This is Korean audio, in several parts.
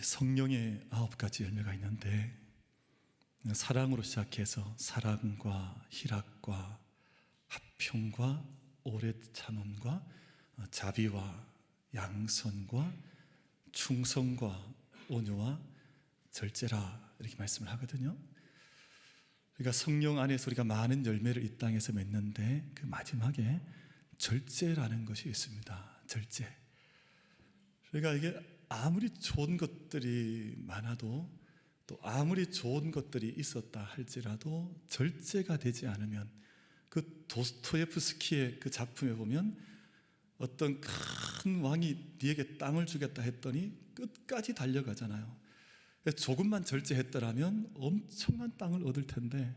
성령의 9가지 열매가 있는데, 사랑으로 시작해서 사랑과 희락과 화평과 오래 참음과 자비와 양선과 충성과 온유와 절제라, 이렇게 말씀을 하거든요. 그러니까 성령 안에서 우리가 많은 열매를 이 땅에서 맺는데, 그 마지막에 절제라는 것이 있습니다. 절제. 그러니까 이게 아무리 좋은 것들이 많아도, 또 아무리 좋은 것들이 있었다 할지라도 절제가 되지 않으면, 그 도스토옙스키의 그 작품에 보면 어떤 큰 왕이 네게 땅을 주겠다 했더니 끝까지 달려가잖아요. 조금만 절제했더라면 엄청난 땅을 얻을 텐데,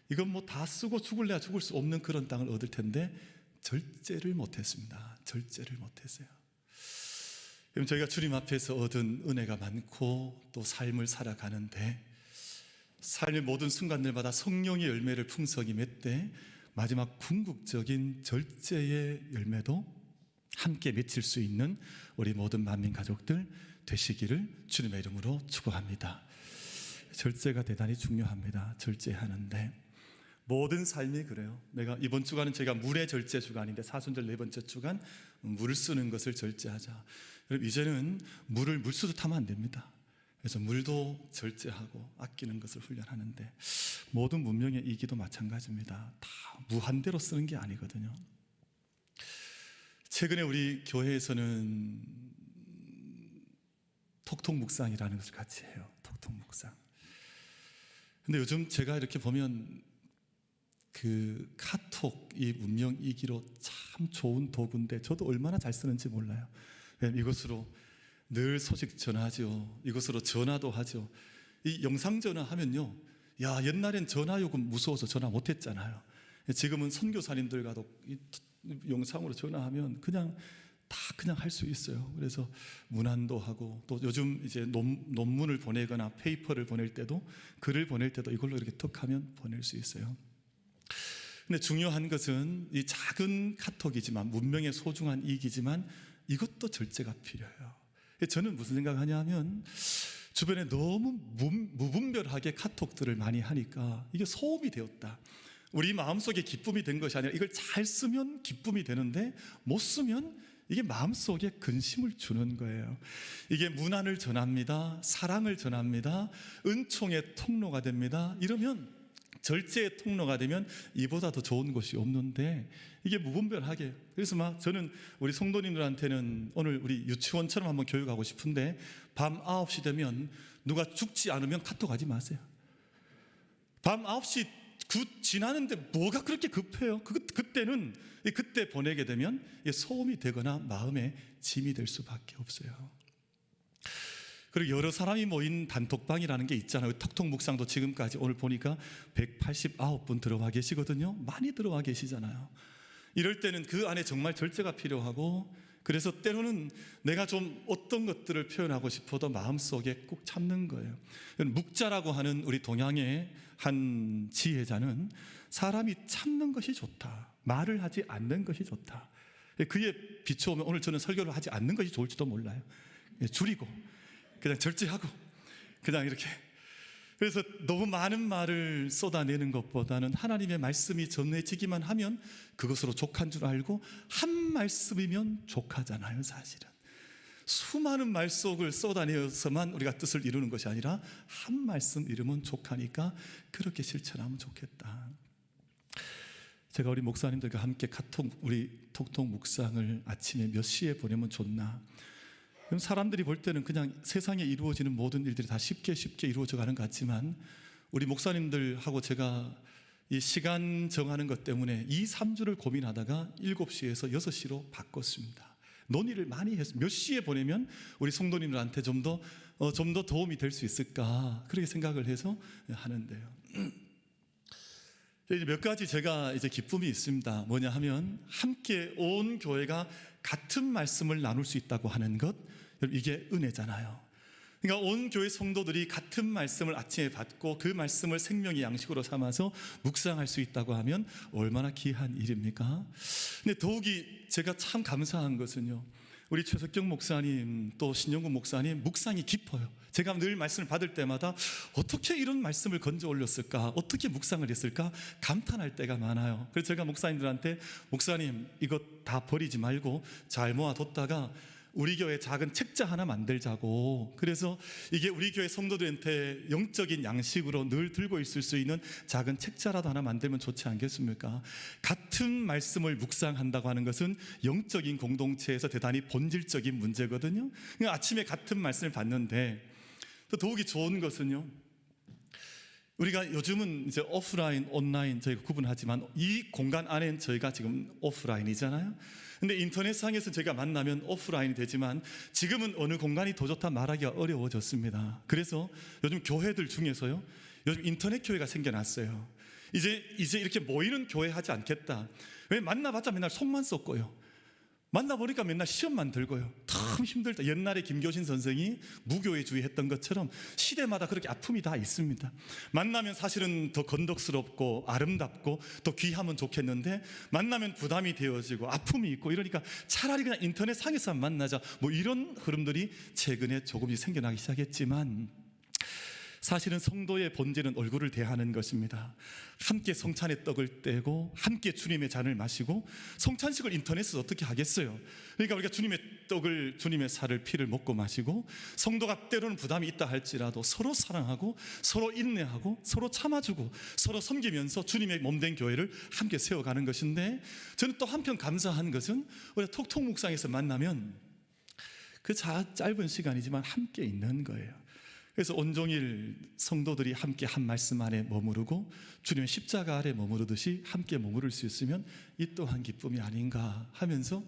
이건 뭐 다 쓰고 죽을래야 죽을 수 없는 그런 땅을 얻을 텐데 절제를 못했습니다. 절제를 못했어요. 그럼 저희가 주님 앞에서 얻은 은혜가 많고 또 삶을 살아가는데, 삶의 모든 순간들마다 성령의 열매를 풍성히 맺되 마지막 궁극적인 절제의 열매도 함께 맺힐 수 있는 우리 모든 만민 가족들 되시기를 주님의 이름으로 축복합니다. 절제가 대단히 중요합니다. 절제하는데 모든 삶이 그래요. 내가 이번 주간은 저희가 물의 절제 주간인데, 사순절 4번째 주간 물을 쓰는 것을 절제하자. 그럼 이제는 물을 물수도 타면 안 됩니다. 그래서 물도 절제하고 아끼는 것을 훈련하는데, 모든 문명의 이기도 마찬가지입니다. 다 무한대로 쓰는 게 아니거든요. 최근에 우리 교회에서는 톡톡 묵상이라는 것을 같이 해요. 톡톡 묵상. 근데 요즘 제가 이렇게 보면 그 카톡, 이 문명 이기로 참 좋은 도구인데 저도 얼마나 잘 쓰는지 몰라요. 왜냐하면 이것으로 늘 소식 전하죠. 이것으로 전화도 하죠. 이 영상 전화하면요, 야, 옛날엔 전화 요금 무서워서 전화 못했잖아요. 지금은 선교사님들과도 이 영상으로 전화하면 그냥 할 수 있어요. 그래서 문안도 하고, 또 요즘 이제 논문을 보내거나 페이퍼를 보낼 때도, 글을 보낼 때도 이걸로 이렇게 톡 하면 보낼 수 있어요. 근데 중요한 것은 이 작은 카톡이지만, 문명의 소중한 이익이지만 이것도 절제가 필요해요. 저는 무슨 생각하냐 하면, 주변에 너무 무분별하게 카톡들을 많이 하니까 이게 소음이 되었다. 우리 마음속에 기쁨이 된 것이 아니라, 이걸 잘 쓰면 기쁨이 되는데 못 쓰면 이게 마음속에 근심을 주는 거예요. 이게 문안을 전합니다. 사랑을 전합니다. 은총의 통로가 됩니다. 이러면, 절제의 통로가 되면 이보다 더 좋은 것이 없는데, 이게 무분별하게. 그래서 저는 우리 성도님들한테는 오늘 우리 유치원처럼 한번 교육하고 싶은데, 밤 9시 되면 누가 죽지 않으면 카톡 하지 마세요. 밤 9시 지나는데 뭐가 그렇게 급해요? 그때는, 그때 보내게 되면 소음이 되거나 마음에 짐이 될 수밖에 없어요. 그리고 여러 사람이 모인 단톡방이라는 게 있잖아요. 톡톡 묵상도 지금까지 오늘 보니까 189분 들어와 계시거든요. 많이 들어와 계시잖아요. 이럴 때는 그 안에 정말 절제가 필요하고, 그래서 때로는 내가 좀 어떤 것들을 표현하고 싶어도 마음속에 꼭 참는 거예요. 묵자라고 하는 우리 동양의 한 지혜자는, 사람이 참는 것이 좋다, 말을 하지 않는 것이 좋다, 그에 비춰오면 오늘 저는 설교를 하지 않는 것이 좋을지도 몰라요. 줄이고 그냥 절제하고 그냥 이렇게. 그래서 너무 많은 말을 쏟아내는 것보다는 하나님의 말씀이 전해지기만 하면 그것으로 족한 줄 알고, 한 말씀이면 족하잖아요. 사실은 수많은 말 속을 쏟아내어서만 우리가 뜻을 이루는 것이 아니라 한 말씀 이루면 족하니까 그렇게 실천하면 좋겠다. 제가 우리 목사님들과 함께 우리 톡톡 묵상을 아침에 몇 시에 보내면 좋나? 그럼 사람들이 볼 때는 그냥 세상에 이루어지는 모든 일들이 다 쉽게 이루어져 가는 것 같지만, 우리 목사님들하고 제가 이 시간 정하는 것 때문에 2-3주를 고민하다가 7시에서 6시로 바꿨습니다. 논의를 많이 했습니다. 몇 시에 보내면 우리 성도님들한테 좀 더 도움이 될 수 있을까, 그렇게 생각을 해서 하는데요. 몇 가지 제가 이제 기쁨이 있습니다. 뭐냐 하면, 함께 온 교회가 같은 말씀을 나눌 수 있다고 하는 것, 이게 은혜잖아요. 그러니까 온 교회 성도들이 같은 말씀을 아침에 받고 그 말씀을 생명의 양식으로 삼아서 묵상할 수 있다고 하면 얼마나 귀한 일입니까? 근데 더욱이 제가 참 감사한 것은요, 우리 최석경 목사님 또 신영구 목사님 묵상이 깊어요. 제가 늘 말씀을 받을 때마다 어떻게 이런 말씀을 건져 올렸을까, 어떻게 묵상을 했을까 감탄할 때가 많아요. 그래서 제가 목사님들한테 목사님 이것 다 버리지 말고 잘 모아뒀다가 우리 교회 작은 책자 하나 만들자고, 그래서 이게 우리 교회 성도들한테 영적인 양식으로 늘 들고 있을 수 있는 작은 책자라도 하나 만들면 좋지 않겠습니까? 같은 말씀을 묵상한다고 하는 것은 영적인 공동체에서 대단히 본질적인 문제거든요. 아침에 같은 말씀을 받는데 또 더욱이 좋은 것은요, 우리가 요즘은 이제 오프라인, 온라인 저희가 구분하지만 이 공간 안에는 저희가 지금 오프라인이잖아요. 근데 인터넷상에서 저희가 만나면 오프라인이 되지만 지금은 어느 공간이 더 좋다 말하기가 어려워졌습니다. 그래서 요즘 교회들 중에서요, 요즘 인터넷 교회가 생겨났어요. 이제 이렇게 모이는 교회 하지 않겠다. 왜? 만나봤자 맨날 속만 썩고요, 만나보니까 맨날 시험만 들고요, 참 힘들다. 옛날에 김교신 선생이 무교회주의 했던 것처럼 시대마다 그렇게 아픔이 다 있습니다. 만나면 사실은 더 건덕스럽고 아름답고 또 귀하면 좋겠는데 만나면 부담이 되어지고 아픔이 있고 이러니까 차라리 그냥 인터넷 상에서 만나자, 뭐 이런 흐름들이 최근에 조금씩 생겨나기 시작했지만, 사실은 성도의 본질은 얼굴을 대하는 것입니다. 함께 성찬의 떡을 떼고 함께 주님의 잔을 마시고, 성찬식을 인터넷에서 어떻게 하겠어요? 그러니까 우리가 주님의 떡을, 주님의 살을, 피를 먹고 마시고, 성도가 때로는 부담이 있다 할지라도 서로 사랑하고 서로 인내하고 서로 참아주고 서로 섬기면서 주님의 몸된 교회를 함께 세워가는 것인데, 저는 또 한편 감사한 것은 우리가 톡톡 묵상에서 만나면 그 짧은 시간이지만 함께 있는 거예요. 그래서 온종일 성도들이 함께 한 말씀 안에 머무르고 주님의 십자가 아래 머무르듯이 함께 머무를 수 있으면 이 또한 기쁨이 아닌가 하면서,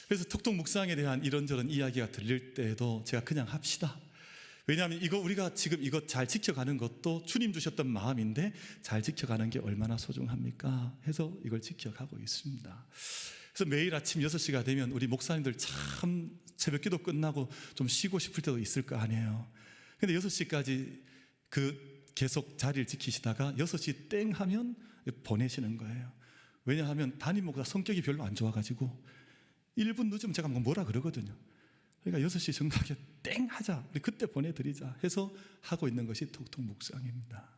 그래서 톡톡 묵상에 대한 이런저런 이야기가 들릴 때에도 제가 그냥 합시다. 왜냐하면 우리가 지금 이것 잘 지켜가는 것도 주님 주셨던 마음인데 잘 지켜가는 게 얼마나 소중합니까 해서 이걸 지켜가고 있습니다. 그래서 매일 아침 6시가 되면 우리 목사님들 참 새벽 기도 끝나고 좀 쉬고 싶을 때도 있을 거 아니에요. 근데 6시까지 계속 자리를 지키시다가 6시 땡 하면 보내시는 거예요. 왜냐하면 담임 목사 성격이 별로 안 좋아가지고 1분 늦으면 제가 뭐라 그러거든요. 그러니까 6시 정각에 땡 하자, 우리 그때 보내드리자 해서 하고 있는 것이 톡톡 묵상입니다.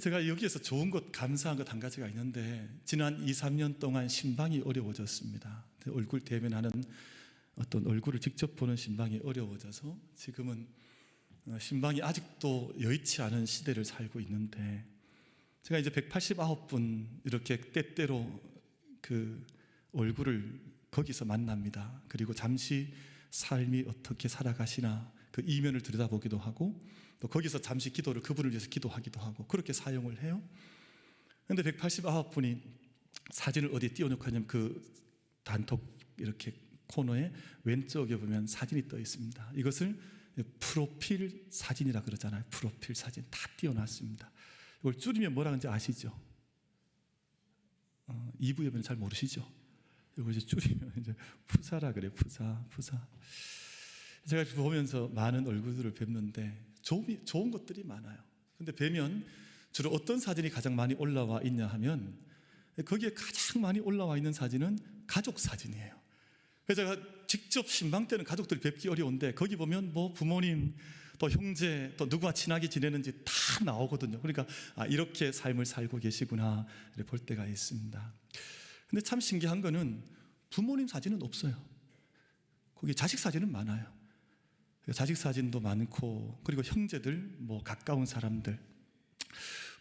제가 여기에서 좋은 것, 감사한 것 한 가지가 있는데, 지난 2, 3년 동안 신방이 어려워졌습니다. 얼굴 대면하는 어떤 얼굴을 직접 보는 신방이 어려워져서 지금은 신방이 아직도 여의치 않은 시대를 살고 있는데, 제가 이제 189분 이렇게 때때로 그 얼굴을 거기서 만납니다. 그리고 잠시 삶이 어떻게 살아가시나 그 이면을 들여다보기도 하고, 또 거기서 잠시 기도를, 그분을 위해서 기도하기도 하고 그렇게 사용을 해요. 그런데 189분이 사진을 어디에 띄워놓고 하냐면 그 단톡 이렇게 코너에 왼쪽에 보면 사진이 떠 있습니다. 이것을 프로필 사진이라 그러잖아요. 프로필 사진 다 띄워놨습니다. 이걸 줄이면 뭐라 하는지 아시죠? 2부에 보면 잘 모르시죠? 이거 이제 줄이면 이제 푸사라 그래요. 푸사. 제가 보면서 많은 얼굴들을 뵙는데 좋은 것들이 많아요. 근데 뵈면 주로 어떤 사진이 가장 많이 올라와 있냐 하면, 거기에 가장 많이 올라와 있는 사진은 가족 사진이에요. 그래서 제가 직접 신방 때는 가족들 뵙기 어려운데 거기 보면 뭐 부모님 또 형제 또 누구와 친하게 지내는지 다 나오거든요. 그러니까 이렇게 삶을 살고 계시구나 볼 때가 있습니다. 근데 참 신기한 거는 부모님 사진은 없어요. 거기 자식 사진은 많아요. 자식 사진도 많고, 그리고 형제들, 뭐 가까운 사람들,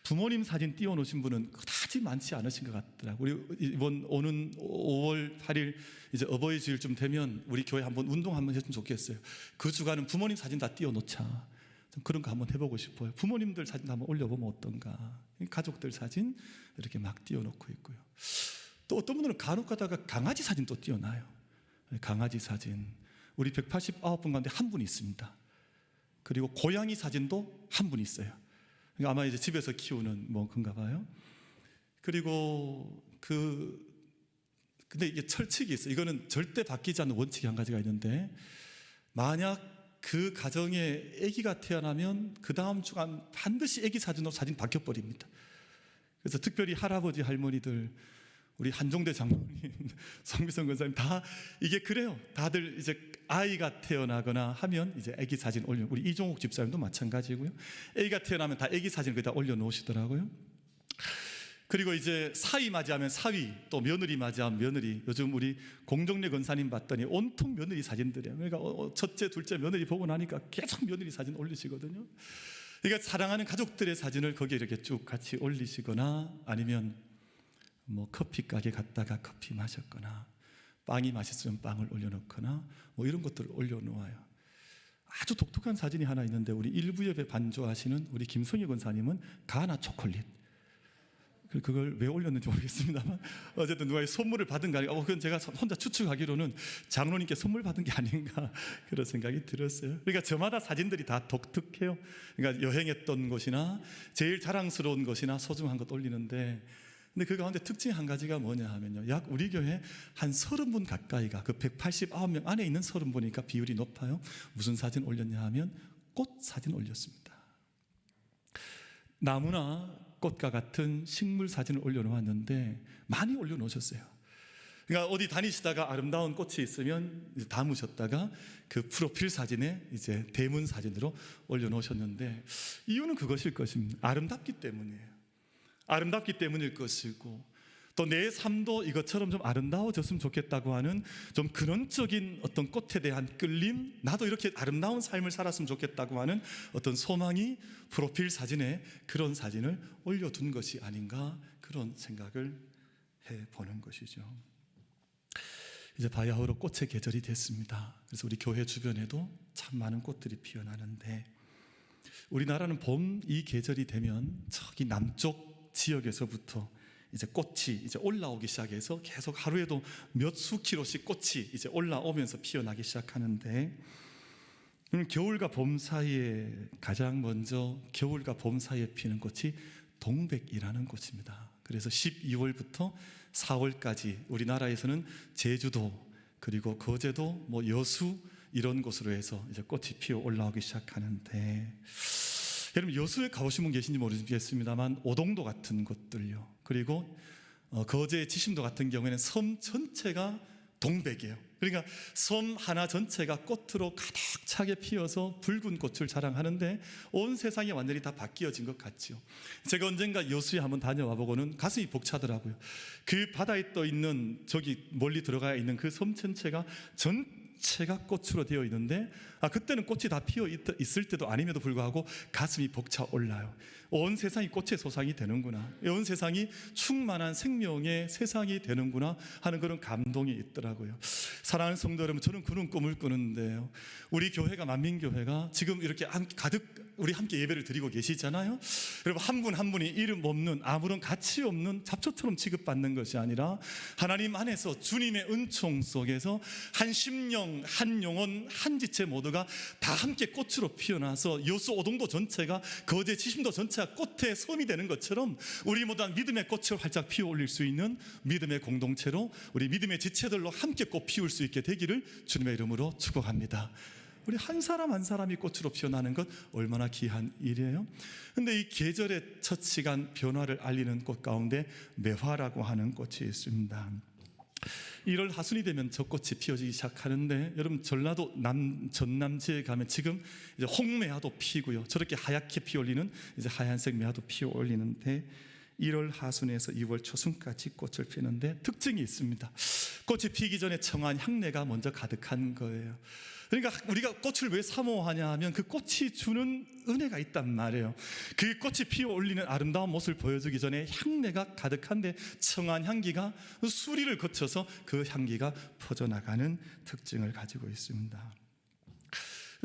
부모님 사진 띄워놓으신 분은 그다지 많지 않으신 것 같더라고요. 우리 이번 오는 5월 8일 이제 어버이 주일쯤 되면 우리 교회 한번 운동 한번 했으면 좋겠어요. 그 주간은 부모님 사진 다 띄워놓자. 좀 그런 거 한번 해보고 싶어요. 부모님들 사진 한번 올려보면 어떤가. 가족들 사진 이렇게 막 띄워놓고 있고요. 또 어떤 분들은 간혹 가다가 강아지 사진 또 띄워놔요. 강아지 사진. 우리 189분 가운데 한 분이 있습니다. 그리고 고양이 사진도 한 분이 있어요. 아마 이제 집에서 키우는 뭐 그런가 봐요. 그리고 근데 이게 철칙이 있어요. 이거는 절대 바뀌지 않는 원칙이 한 가지가 있는데, 만약 그 가정에 아기가 태어나면 그 다음 주간 반드시 아기 사진으로 사진 바뀌어버립니다. 그래서 특별히 할아버지 할머니들 우리 한종대 장로님, 성미성 권사님 다 이게 그래요. 다들 이제 아이가 태어나거나 하면 이제 아기 사진 올려. 우리 이종욱 집사님도 마찬가지고요. 아기가 태어나면 다 아기 사진을 거기다 올려놓으시더라고요. 그리고 이제 사위 맞이하면 사위, 또 며느리 맞이하면 며느리. 요즘 우리 공정래 권사님 봤더니 온통 며느리 사진들이에요. 그러니까 첫째, 둘째 며느리 보고 나니까 계속 며느리 사진 올리시거든요. 그러니까 사랑하는 가족들의 사진을 거기에 이렇게 쭉 같이 올리시거나, 아니면 뭐 커피 가게 갔다가 커피 마셨거나, 빵이 맛있으면 빵을 올려놓거나, 뭐 이런 것들을 올려놓아요. 아주 독특한 사진이 하나 있는데, 우리 일부예배 반주하시는 우리 김성희 권사님은 가나 초콜릿, 그걸 왜 올렸는지 모르겠습니다만 어쨌든 누가 선물을 받은 거 아닌가. 그건 제가 혼자 추측하기로는 장로님께 선물 받은 게 아닌가 그런 생각이 들었어요. 그러니까 저마다 사진들이 다 독특해요. 그러니까 여행했던 곳이나 제일 자랑스러운 것이나 소중한 것 올리는데, 근데 그 가운데 특징 한 가지가 뭐냐 하면요, 약 우리 교회 한 30분 가까이가 그 189명 안에 있는 30분이니까 비율이 높아요. 무슨 사진 올렸냐 하면 꽃 사진 올렸습니다. 나무나 꽃과 같은 식물 사진을 올려놓았는데 많이 올려놓으셨어요. 그러니까 어디 다니시다가 아름다운 꽃이 있으면 이제 담으셨다가 그 프로필 사진에 이제 대문 사진으로 올려놓으셨는데, 이유는 그것일 것입니다. 아름답기 때문이에요. 아름답기 때문일 것이고, 또 내 삶도 이것처럼 좀 아름다워졌으면 좋겠다고 하는 좀 근원적인 어떤 꽃에 대한 끌림, 나도 이렇게 아름다운 삶을 살았으면 좋겠다고 하는 어떤 소망이 프로필 사진에 그런 사진을 올려둔 것이 아닌가, 그런 생각을 해보는 것이죠. 이제 바야흐로 꽃의 계절이 됐습니다. 그래서 우리 교회 주변에도 참 많은 꽃들이 피어나는데, 우리나라는 봄 이 계절이 되면 저기 남쪽 지역에서부터 이제 꽃이 이제 올라오기 시작해서 계속 하루에도 몇 수 킬로씩 꽃이 이제 올라오면서 피어나기 시작하는데, 겨울과 봄 사이에 가장 먼저 겨울과 봄 사이에 피는 꽃이 동백이라는 꽃입니다. 그래서 12월부터 4월까지 우리나라에서는 제주도, 그리고 거제도, 뭐 여수 이런 곳으로 해서 이제 꽃이 피어 올라오기 시작하는데, 여러분 여수에 가보신 분 계신지 모르겠습니다만 오동도 같은 곳들요, 그리고 거제 지심도 같은 경우에는 섬 전체가 동백이에요. 그러니까 섬 하나 전체가 꽃으로 가득 차게 피어서 붉은 꽃을 자랑하는데, 온 세상이 완전히 다 바뀌어진 것 같죠. 제가 언젠가 여수에 한번 다녀와 보고는 가슴이 벅차더라고요. 그 바다에 떠 있는, 저기 멀리 들어가 있는 그 섬 전체가 전체가 꽃으로 되어 있는데, 그때는 꽃이 다 피어 있을 때도 아님에도 불구하고 가슴이 벅차 올라요. 온 세상이 꽃의 소상이 되는구나, 온 세상이 충만한 생명의 세상이 되는구나 하는 그런 감동이 있더라고요. 사랑하는 성도 여러분, 저는 그런 꿈을 꾸는데요, 우리 교회가, 만민교회가 지금 이렇게 가득 우리 함께 예배를 드리고 계시잖아요. 여러분 한 분 한 분이 이름 없는, 아무런 가치 없는 잡초처럼 취급받는 것이 아니라, 하나님 안에서 주님의 은총 속에서 한 심령, 한 영혼, 한 지체 모두가 다 함께 꽃으로 피어나서 여수 오동도 전체가, 거제 지심도 전체가 꽃의 섬이 되는 것처럼 우리 모두 믿음의 꽃을 활짝 피워 올릴 수 있는 믿음의 공동체로, 우리 믿음의 지체들로 함께 꽃 피울 수 있게 되기를 주님의 이름으로 축복합니다. 우리 한 사람 한 사람이 꽃으로 피어나는 것 얼마나 귀한 일이에요. 그런데 이 계절의 첫 시간 변화를 알리는 꽃 가운데 매화라고 하는 꽃이 있습니다. 1월 하순이 되면 저 꽃이 피어지기 시작하는데, 여러분 전라도 전남지에 가면 지금 이제 홍매화도 피고요, 저렇게 하얗게 피어올리는 이제 하얀색 매화도 피어올리는데, 1월 하순에서 2월 초순까지 꽃을 피우는데 특징이 있습니다. 꽃이 피기 전에 청한 향내가 먼저 가득한 거예요. 그러니까 우리가 꽃을 왜 사모하냐 하면 그 꽃이 주는 은혜가 있단 말이에요. 그 꽃이 피어 올리는 아름다운 모습을 보여주기 전에 향내가 가득한데, 청한 향기가 수리를 거쳐서 그 향기가 퍼져나가는 특징을 가지고 있습니다.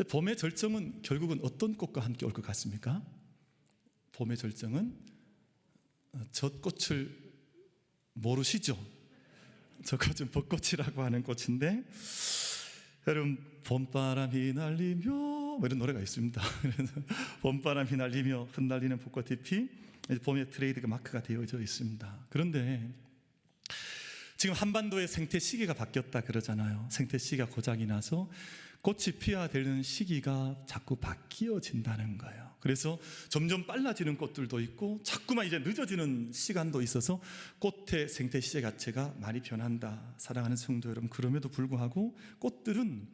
봄의 절정은 결국은 어떤 꽃과 함께 올 것 같습니까? 봄의 절정은 젖꽃을 모르시죠? 저꽃은 벚꽃이라고 하는 꽃인데, 여러분 봄바람이 날리며 뭐 이런 노래가 있습니다. 그래서 봄바람이 날리며 흩날리는 벚꽃잎이 봄의 트레이드 마크가 되어져 있습니다. 그런데 지금 한반도의 생태 시기가 바뀌었다 그러잖아요. 생태 시기가 고장이 나서 꽃이 피어야 되는 시기가 자꾸 바뀌어진다는 거예요. 그래서 점점 빨라지는 꽃들도 있고 자꾸만 이제 늦어지는 시간도 있어서 꽃의 생태 시제 자체가 많이 변한다. 사랑하는 성도 여러분, 그럼에도 불구하고 꽃들은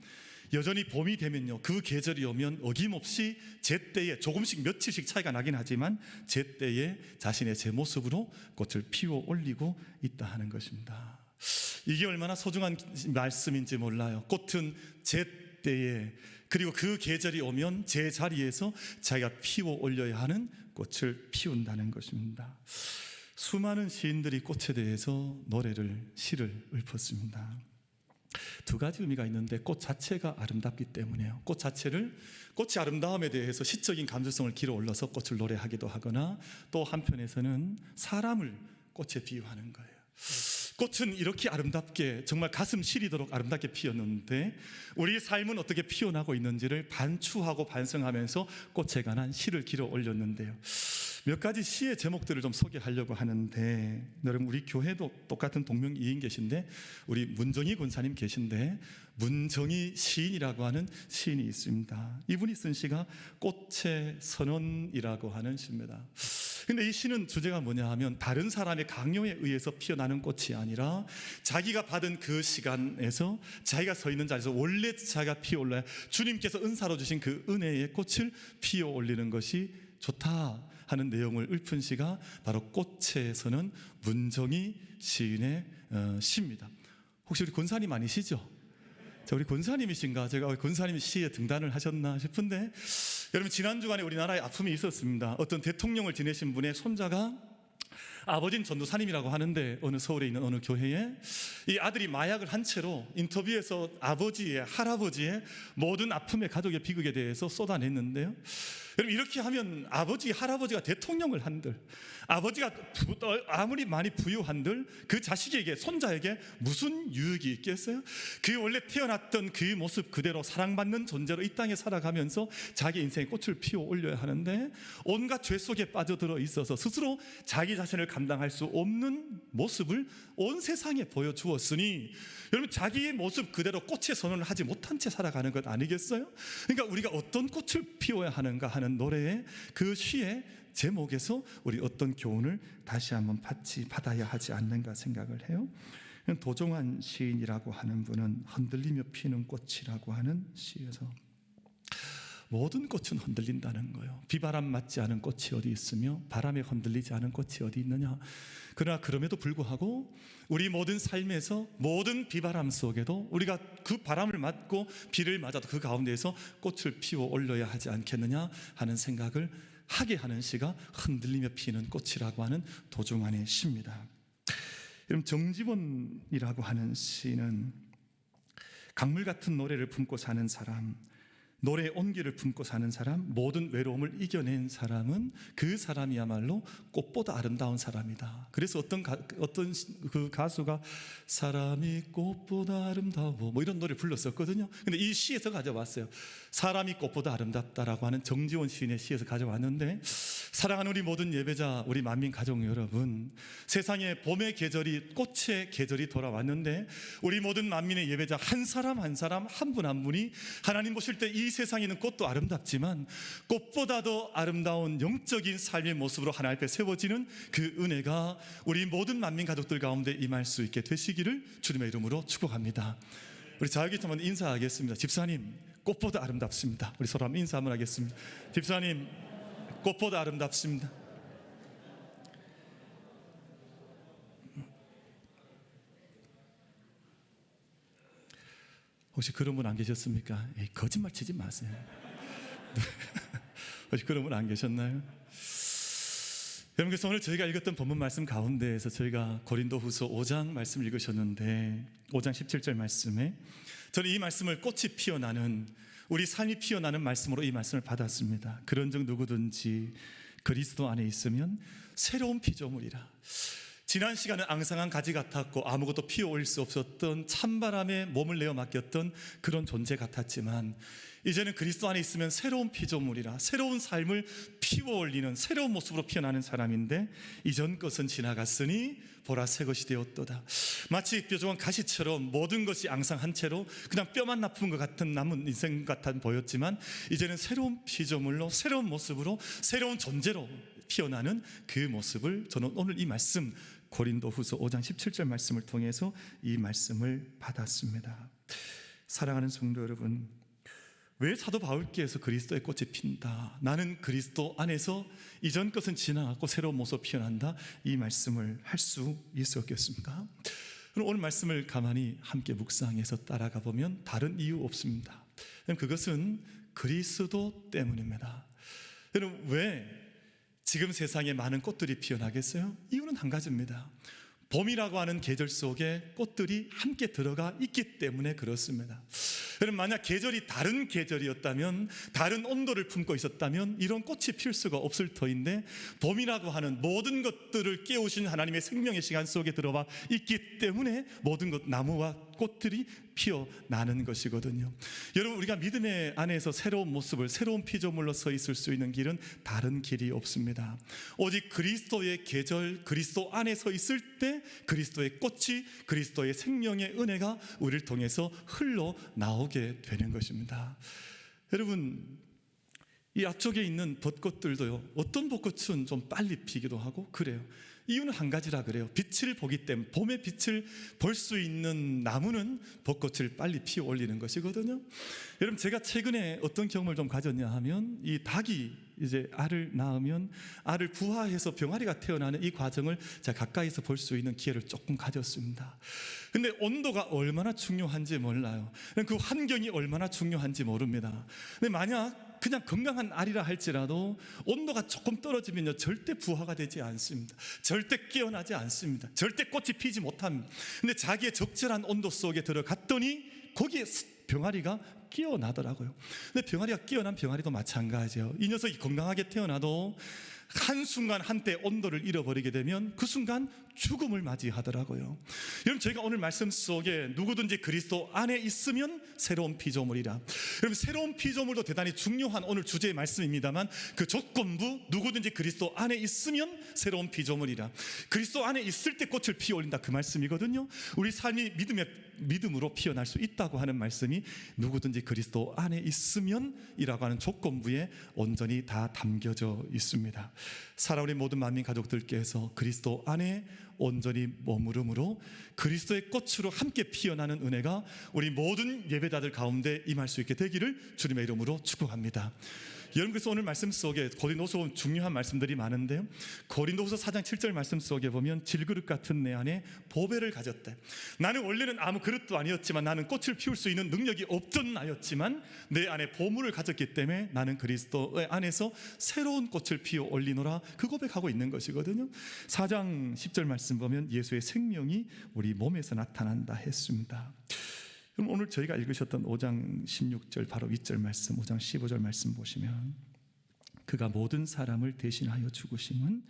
여전히 봄이 되면요, 그 계절이 오면 어김없이 제때에 조금씩 며칠씩 차이가 나긴 하지만 제때에 자신의 제 모습으로 꽃을 피워 올리고 있다 하는 것입니다. 이게 얼마나 소중한 말씀인지 몰라요. 꽃은 제때에, 그리고 그 계절이 오면 제 자리에서 자기가 피워 올려야 하는 꽃을 피운다는 것입니다. 수많은 시인들이 꽃에 대해서 시를 읊었습니다. 두 가지 의미가 있는데, 꽃 자체가 아름답기 때문에요. 꽃이 아름다움에 대해서 시적인 감수성을 길어올려서 꽃을 노래하기도 하거나, 또 한편에서는 사람을 꽃에 비유하는 거예요. 꽃은 이렇게 아름답게, 정말 가슴 시리도록 아름답게 피었는데 우리 삶은 어떻게 피어나고 있는지를 반추하고 반성하면서 꽃에 관한 시를 길어 올렸는데요. 몇 가지 시의 제목들을 좀 소개하려고 하는데, 여러분 우리 교회도 똑같은 동명이인 계신데, 우리 문정희 권사님 계신데 문정희 시인이라고 하는 시인이 있습니다. 이분이 쓴 시가 꽃의 선언이라고 하는 시입니다. 근데 이 시는 주제가 뭐냐 하면, 다른 사람의 강요에 의해서 피어나는 꽃이 아니라 자기가 받은 그 시간에서 자기가 서 있는 자리에서 원래 자기가 피어올라야 주님께서 은사로 주신 그 은혜의 꽃을 피어 올리는 것이 좋다 하는 내용을 읊은 시가 바로 꽃에서는 문정희 시인의 시입니다. 혹시 우리 권사님 아니시죠? 우리 권사님이신가? 제가 권사님이 시에 등단을 하셨나 싶은데, 여러분 지난 주간에 우리나라에 아픔이 있었습니다. 어떤 대통령을 지내신 분의 손자가, 아버지는 전도사님이라고 하는데 어느 서울에 있는 어느 교회에 이 아들이 마약을 한 채로 인터뷰에서 아버지의, 할아버지의 모든 아픔의 가족의 비극에 대해서 쏟아냈는데요. 여러분 이렇게 하면 아버지, 할아버지가 대통령을 한들, 아버지가 아무리 많이 부유한들 그 자식에게, 손자에게 무슨 유익이 있겠어요? 그 원래 태어났던 그 모습 그대로 사랑받는 존재로 이 땅에 살아가면서 자기 인생의 꽃을 피워 올려야 하는데, 온갖 죄 속에 빠져들어 있어서 스스로 자기 자신을 감당할 수 없는 모습을 온 세상에 보여주었으니, 여러분 자기의 모습 그대로 꽃의 선언을 하지 못한 채 살아가는 것 아니겠어요? 그러니까 우리가 어떤 꽃을 피워야 하는가 하는 노래의 그 시의 제목에서 우리 어떤 교훈을 다시 한번 받아야 하지 않는가 생각을 해요. 도종환 시인이라고 하는 분은 흔들리며 피는 꽃이라고 하는 시에서, 모든 꽃은 흔들린다는 거예요. 비바람 맞지 않은 꽃이 어디 있으며 바람에 흔들리지 않은 꽃이 어디 있느냐. 그러나 그럼에도 불구하고 우리 모든 삶에서 모든 비바람 속에도 우리가 그 바람을 맞고 비를 맞아도 그 가운데에서 꽃을 피워 올려야 하지 않겠느냐 하는 생각을 하게 하는 시가 흔들리며 피는 꽃이라고 하는 도종환의 시입니다. 여러분 정지원이라고 하는 시는 강물 같은 노래를 품고 사는 사람, 노래의 온기를 품고 사는 사람, 모든 외로움을 이겨낸 사람은 그 사람이야말로 꽃보다 아름다운 사람이다. 그래서 어떤 그 가수가 사람이 꽃보다 아름다워 뭐 이런 노래를 불렀었거든요. 근데 이 시에서 가져왔어요. 사람이 꽃보다 아름답다라고 하는 정지원 시인의 시에서 가져왔는데, 사랑하는 우리 모든 예배자, 우리 만민 가족 여러분, 세상에 봄의 계절이, 꽃의 계절이 돌아왔는데 우리 모든 만민의 예배자 한 사람 한 사람, 한 분 한 분이 하나님 보실 때 이 세상에는 꽃도 아름답지만 꽃보다도 아름다운 영적인 삶의 모습으로 하나님 앞에 세워지는 그 은혜가 우리 모든 만민 가족들 가운데 임할 수 있게 되시기를 주님의 이름으로 축복합니다. 우리 자유기도 한번 인사하겠습니다. 집사님, 꽃보다 아름답습니다. 우리 서로 한번 인사 한번 하겠습니다. 집사님, 꽃보다 아름답습니다. 혹시 그런 분 안 계셨습니까? 에이, 거짓말 치지 마세요. 혹시 그런 분 안 계셨나요? 여러분, 그래서 오늘 저희가 읽었던 본문 말씀 가운데에서 저희가 고린도후서 5장 말씀을 읽으셨는데, 5장 17절 말씀에 저는 이 말씀을 꽃이 피어나는, 우리 삶이 피어나는 말씀으로 이 말씀을 받았습니다. 그런즉 누구든지 그리스도 안에 있으면 새로운 피조물이라. 지난 시간은 앙상한 가지 같았고 아무것도 피어 올릴 수 없었던 찬바람에 몸을 내어 맡겼던 그런 존재 같았지만, 이제는 그리스도 안에 있으면 새로운 피조물이라 새로운 삶을 피워 올리는 새로운 모습으로 피어나는 사람인데, 이전 것은 지나갔으니 보라 새 것이 되었도다. 마치 뾰족한 가시처럼 모든 것이 앙상한 채로 그냥 뼈만 나쁜 것 같은 남은 인생 같아 보였지만, 이제는 새로운 피조물로 새로운 모습으로 새로운 존재로 피어나는 그 모습을, 저는 오늘 이 말씀 고린도후서 5장 17절 말씀을 통해서 이 말씀을 받았습니다. 사랑하는 성도 여러분, 왜 사도 바울께서 그리스도의 꽃이 핀다, 나는 그리스도 안에서 이전 것은 지나가고 새로운 모습 피어난다, 이 말씀을 할 수 있었겠습니까? 오늘 말씀을 가만히 함께 묵상해서 따라가 보면 다른 이유 없습니다. 그것은 그리스도 때문입니다. 여러분, 왜 지금 세상에 많은 꽃들이 피어나겠어요? 이유는 한 가지입니다. 봄이라고 하는 계절 속에 꽃들이 함께 들어가 있기 때문에 그렇습니다. 여러분, 만약 계절이 다른 계절이었다면, 다른 온도를 품고 있었다면 이런 꽃이 필 수가 없을 터인데, 봄이라고 하는 모든 것들을 깨우신 하나님의 생명의 시간 속에 들어와 있기 때문에 모든 것, 나무와 꽃들이 피어나는 것이거든요. 여러분, 우리가 믿음의 안에서 새로운 모습을, 새로운 피조물로 서 있을 수 있는 길은 다른 길이 없습니다. 오직 그리스도의 계절, 그리스도 안에 서 있을 때 그리스도의 꽃이, 그리스도의 생명의 은혜가 우리를 통해서 흘러나오게 되는 것입니다. 여러분, 이 앞쪽에 있는 벚꽃들도요, 어떤 벚꽃은 좀 빨리 피기도 하고 그래요. 이유는 한 가지라 그래요. 빛을 보기 때문에, 봄의 빛을 볼 수 있는 나무는 벚꽃을 빨리 피어 올리는 것이거든요. 여러분, 제가 최근에 어떤 경험을 좀 가졌냐 하면, 이 닭이 이제 알을 낳으면 알을 부화해서 병아리가 태어나는 이 과정을 제가 가까이서 볼 수 있는 기회를 조금 가졌습니다. 근데 온도가 얼마나 중요한지 몰라요. 그 환경이 얼마나 중요한지 모릅니다. 근데 만약 그냥 건강한 알이라 할지라도 온도가 조금 떨어지면요, 절대 부화가 되지 않습니다. 절대 깨어나지 않습니다. 절대 꽃이 피지 못합니다. 근데 자기의 적절한 온도 속에 들어갔더니 거기에 병아리가 깨어나더라고요. 근데 병아리가 깨어난 병아리도 마찬가지예요. 이 녀석이 건강하게 태어나도 한순간 한때 온도를 잃어버리게 되면 그 순간 죽음을 맞이하더라고요. 여러분, 저희가 오늘 말씀 속에 누구든지 그리스도 안에 있으면 새로운 피조물이라, 여러분, 새로운 피조물도 대단히 중요한 오늘 주제의 말씀입니다만, 그 조건부, 누구든지 그리스도 안에 있으면 새로운 피조물이라, 그리스도 안에 있을 때 꽃을 피어 올린다, 그 말씀이거든요. 우리 삶이 믿음으로 피어날 수 있다고 하는 말씀이 누구든지 그리스도 안에 있으면 이라고 하는 조건부에 온전히 다 담겨져 있습니다. 살아오는 모든 만민 가족들께서 그리스도 안에 온전히 머무름으로 그리스도의 꽃으로 함께 피어나는 은혜가 우리 모든 예배자들 가운데 임할 수 있게 되기를 주님의 이름으로 축복합니다. 여러분, 그래서 오늘 말씀 속에 고린도서 중요한 말씀들이 많은데요, 고린도서 4장 7절 말씀 속에 보면 질그릇 같은 내 안에 보배를 가졌대. 나는 원래는 아무 그릇도 아니었지만, 나는 꽃을 피울 수 있는 능력이 없던 나였지만 내 안에 보물을 가졌기 때문에 나는 그리스도의 안에서 새로운 꽃을 피워 올리노라, 그 고백하고 있는 것이거든요. 4장 10절 말씀 보면 예수의 생명이 우리 몸에서 나타난다 했습니다. 그럼 오늘 저희가 읽으셨던 5장 16절 바로 윗절 말씀, 5장 15절 말씀 보시면, 그가 모든 사람을 대신하여 죽으심은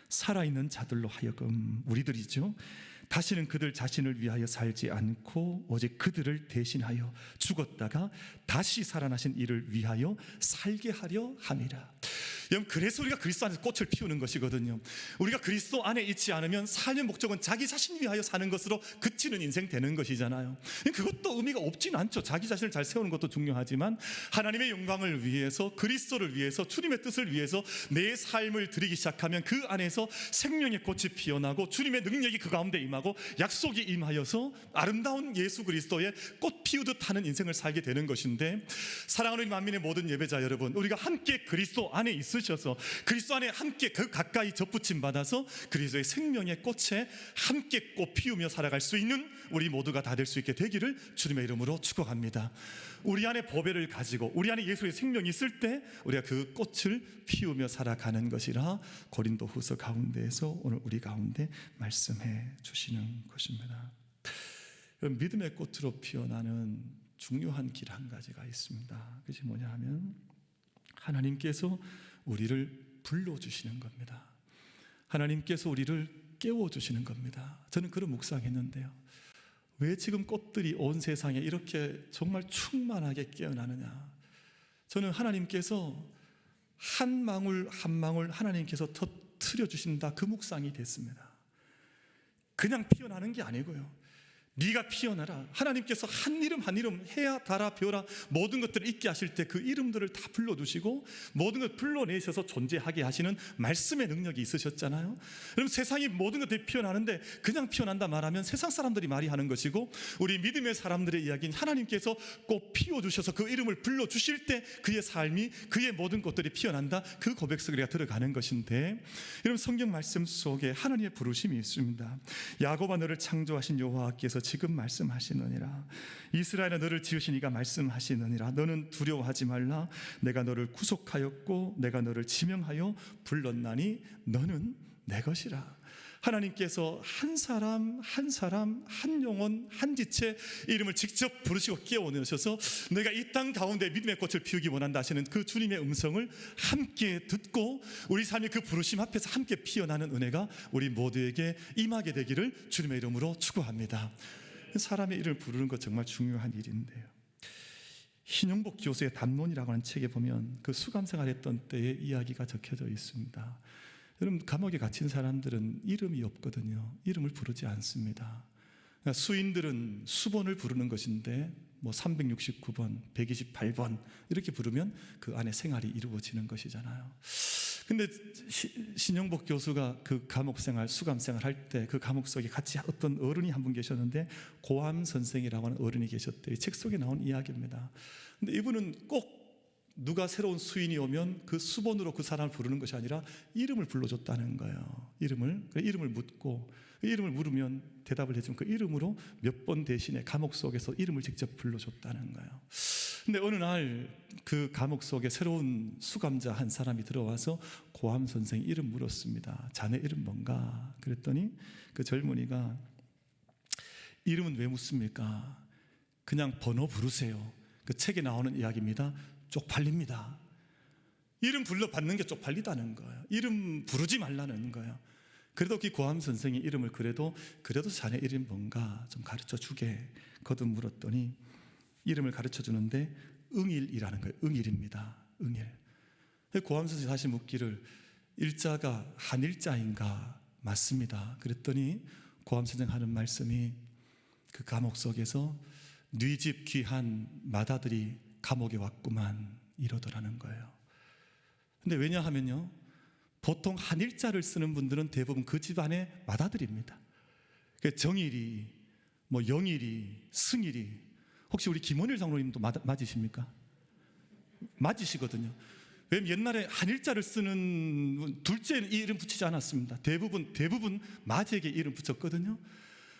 살아있는 자들로 하여금, 우리들이죠, 다시는 그들 자신을 위하여 살지 않고 오직 그들을 대신하여 죽었다가 다시 살아나신 이를 위하여 살게 하려 함이라. 여러분, 그래서 우리가 그리스도 안에서 꽃을 피우는 것이거든요. 우리가 그리스도 안에 있지 않으면 삶의 목적은 자기 자신 위하여 사는 것으로 그치는 인생 되는 것이잖아요. 그것도 의미가 없진 않죠. 자기 자신을 잘 세우는 것도 중요하지만 하나님의 영광을 위해서, 그리스도를 위해서, 주님의 뜻을 위해서 내 삶을 드리기 시작하면 그 안에서 생명의 꽃이 피어나고 주님의 능력이 그 가운데 임하고 약속이 임하여서 아름다운 예수 그리스도의 꽃 피우듯 하는 인생을 살게 되는 것인데, 사랑하는 만민의 모든 예배자 여러분, 우리가 함께 그리스도 안에 있으셔서 그리스도 안에 함께 그 가까이 접붙임 받아서 그리스도의 생명의 꽃에 함께 꽃 피우며 살아갈 수 있는 우리 모두가 다 될 수 있게 되기를 주님의 이름으로 축복합니다. 우리 안에 보배를 가지고 우리 안에 예수의 생명이 있을 때 우리가 그 꽃을 피우며 살아가는 것이라 고린도후서 가운데에서 오늘 우리 가운데 말씀해 주시는 것입니다. 믿음의 꽃으로 피어나는 중요한 길 한 가지가 있습니다. 그것이 뭐냐 하면, 하나님께서 우리를 불러주시는 겁니다. 하나님께서 우리를 깨워주시는 겁니다. 저는 그런 묵상했는데요. 왜 지금 꽃들이 온 세상에 이렇게 정말 충만하게 깨어나느냐. 저는 하나님께서 한 방울 한 방울 하나님께서 터뜨려 주신다, 그 묵상이 됐습니다. 그냥 피어나는 게 아니고요, 네가 피어나라. 하나님께서 한 이름 한 이름, 해야 달아 별아 모든 것들을 있게 하실 때 그 이름들을 다 불러두시고 모든 걸 불러내셔서 존재하게 하시는 말씀의 능력이 있으셨잖아요. 그럼 세상이 모든 것들이 피어나는데 그냥 피어난다 말하면 세상 사람들이 말이 하는 것이고, 우리 믿음의 사람들의 이야기는 하나님께서 꼭 피워주셔서 그 이름을 불러주실 때 그의 삶이, 그의 모든 것들이 피어난다, 그 고백 속에 우리가 들어가는 것인데, 여러분 성경 말씀 속에 하나님의 부르심이 있습니다. 야곱아 너를 창조하신 여호와께서 지금 말씀하시느니라. 이스라엘아 너를 지으신 이가 말씀하시느니라. 너는 두려워하지 말라. 내가 너를 구속하였고 내가 너를 지명하여 불렀나니 너는 내 것이라. 하나님께서 한 사람 한 사람, 한 영혼 한 지체 이름을 직접 부르시고 깨워내셔서 내가 이 땅 가운데 믿음의 꽃을 피우기 원한다 하시는 그 주님의 음성을 함께 듣고 우리 삶의 그 부르심 앞에서 함께 피어나는 은혜가 우리 모두에게 임하게 되기를 주님의 이름으로 축원합니다. 사람의 이름을 부르는 것 정말 중요한 일인데요, 신용복 교수의 담론이라고 하는 책에 보면 그 수감생활했던 때의 이야기가 적혀져 있습니다. 여러분, 감옥에 갇힌 사람들은 이름이 없거든요. 이름을 부르지 않습니다. 수인들은 수번을 부르는 것인데 369번, 128번 이렇게 부르면 그 안에 생활이 이루어지는 것이잖아요. 근데 신영복 교수가 그 감옥 생활, 수감 생활 할 때 그 감옥 속에 같이 어떤 어른이 한 분 계셨는데 고암 선생이라고 하는 어른이 계셨대요. 책 속에 나온 이야기입니다. 근데 이분은 꼭 누가 새로운 수인이 오면 그 수번으로 그 사람을 부르는 것이 아니라 이름을 불러줬다는 거예요. 이름을 묻고, 그 이름을 물으면 대답을 해주면 그 이름으로 몇 번 대신에 감옥 속에서 이름을 직접 불러줬다는 거예요. 근데 어느 날 그 감옥 속에 새로운 수감자 한 사람이 들어와서 고암 선생 이름 물었습니다. 자네 이름 뭔가? 그랬더니 그 젊은이가 이름은 왜 묻습니까? 그냥 번호 부르세요. 그 책에 나오는 이야기입니다. 쪽팔립니다. 이름 불러받는 게 쪽팔리다는 거예요. 이름 부르지 말라는 거예요. 그래도 그 고암 선생이 이름을 그래도 자네 이름 뭔가 좀 가르쳐 주게 거듭 물었더니 이름을 가르쳐 주는데 응일이라는 거예요. 응일입니다. 응일. 고암 선생이 다시 묻기를 일자가 한일자인가? 맞습니다. 그랬더니 고암 선생 하는 말씀이 그 감옥 속에서 네 집 귀한 맏아들이 감옥에 왔구만 이러더라는 거예요. 근데 왜냐하면요, 보통 한일자를 쓰는 분들은 대부분 그 집안의 맏아들입니다. 정일이, 영일이, 승일이. 혹시 우리 김원일 장로님도 맞으십니까? 맞으시거든요. 왜냐면 옛날에 한일자를 쓰는 둘째 이름 붙이지 않았습니다. 대부분 맏에게 이름 붙였거든요.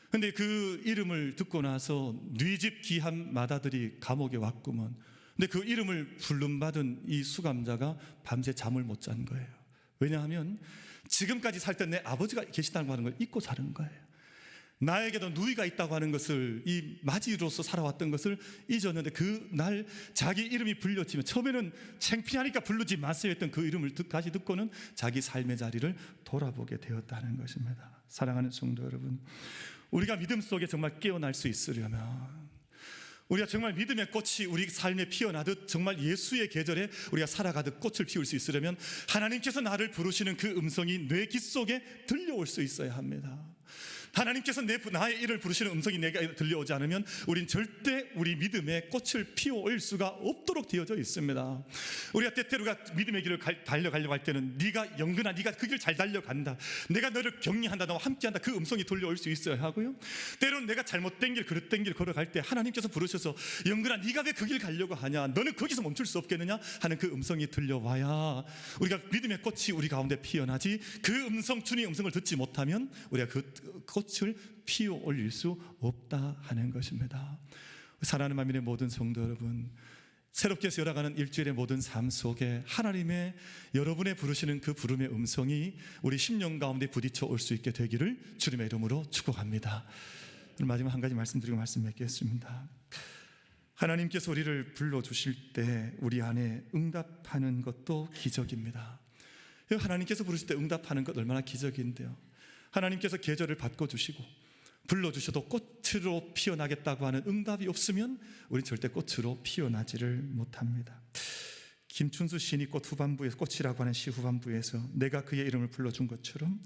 근데 그 이름을 듣고 나서 네 집 귀한 맏아들이 감옥에 왔구먼. 근데 그 이름을 불름받은 이 수감자가 밤새 잠을 못 잔 거예요. 왜냐하면 지금까지 살 때 내 아버지가 계시다는 거 하는 걸 잊고 사는 거예요. 나에게도 누이가 있다고 하는 것을, 이 맞이로서 살아왔던 것을 잊었는데 그 날 자기 이름이 불렸지만 처음에는 창피하니까 부르지 마세요 했던 그 이름을 다시 듣고는 자기 삶의 자리를 돌아보게 되었다는 것입니다. 사랑하는 성도 여러분, 우리가 믿음 속에 정말 깨어날 수 있으려면, 우리가 정말 믿음의 꽃이 우리 삶에 피어나듯 정말 예수의 계절에 우리가 살아가듯 꽃을 피울 수 있으려면 하나님께서 나를 부르시는 그 음성이 내 귀 속에 들려올 수 있어야 합니다. 하나님께서 나의 이를 부르시는 음성이 내게 들려오지 않으면 우린 절대 우리 믿음의 꽃을 피워올 수가 없도록 되어져 있습니다. 우리가 때때로가 믿음의 길을 달려가려고 할 때는 네가 영근아, 네가 그 길 잘 달려간다, 내가 너를 격려한다, 너와 함께한다, 그 음성이 들려올 수 있어야 하고요, 때로는 내가 잘못된 길, 그릇된 길 걸어갈 때 하나님께서 부르셔서 영근아 네가 왜 그 길 가려고 하냐, 너는 거기서 멈출 수 없겠느냐 하는 그 음성이 들려와야 우리가 믿음의 꽃이 우리 가운데 피어나지, 그 음성, 주님의 음성을 듣지 못하면 우리가 그 꽃을 피워 올릴 수 없다 하는 것입니다. 사랑하는 만민의 모든 성도 여러분, 새롭게 열어가는 일주일의 모든 삶 속에 하나님의 여러분의 부르시는 그 부름의 음성이 우리 심령 가운데 부딪혀 올 수 있게 되기를 주님의 이름으로 축복합니다. 마지막 한 가지 말씀드리고 말씀 맺겠습니다. 하나님께서 우리를 불러주실 때 우리 안에 응답하는 것도 기적입니다. 하나님께서 부르실 때 응답하는 것 얼마나 기적인데요. 하나님께서 계절을 바꿔주시고 불러주셔도 꽃으로 피어나겠다고 하는 응답이 없으면 우리 절대 꽃으로 피어나지를 못합니다. 김춘수 시인이 꽃 후반부에서, 꽃이라고 하는 시 후반부에서 내가 그의 이름을 불러준 것처럼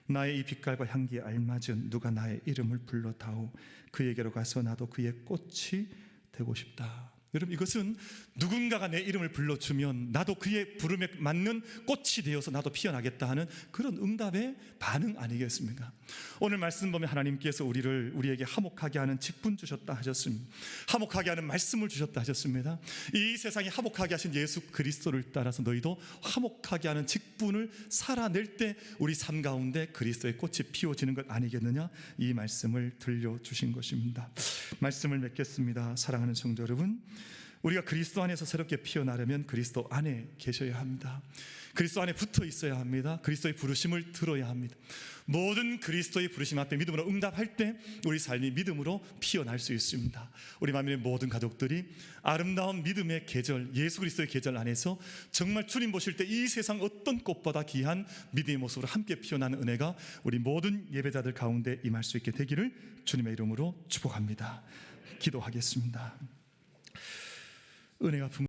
나의 이 빛깔과 향기에 알맞은 누가 나의 이름을 불러다오. 그에게로 가서 나도 그의 꽃이 되고 싶다. 여러분, 이것은 누군가가 내 이름을 불러주면 나도 그의 부름에 맞는 꽃이 되어서 나도 피어나겠다 하는 그런 응답의 반응 아니겠습니까? 오늘 말씀 보면 하나님께서 우리에게 화목하게 하는 직분 주셨다 하셨습니다. 화목하게 하는 말씀을 주셨다 하셨습니다. 이 세상에 화목하게 하신 예수 그리스도를 따라서 너희도 화목하게 하는 직분을 살아낼 때 우리 삶 가운데 그리스도의 꽃이 피워지는 것 아니겠느냐, 이 말씀을 들려주신 것입니다. 말씀을 맺겠습니다. 사랑하는 성도 여러분, 우리가 그리스도 안에서 새롭게 피어나려면 그리스도 안에 계셔야 합니다. 그리스도 안에 붙어 있어야 합니다. 그리스도의 부르심을 들어야 합니다. 모든 그리스도의 부르심 앞에 믿음으로 응답할 때 우리 삶이 믿음으로 피어날 수 있습니다. 우리 만민의 모든 가족들이 아름다운 믿음의 계절, 예수 그리스도의 계절 안에서 정말 주님 보실 때 이 세상 어떤 꽃보다 귀한 믿음의 모습으로 함께 피어나는 은혜가 우리 모든 예배자들 가운데 임할 수 있게 되기를 주님의 이름으로 축복합니다. 기도하겠습니다. 은혜가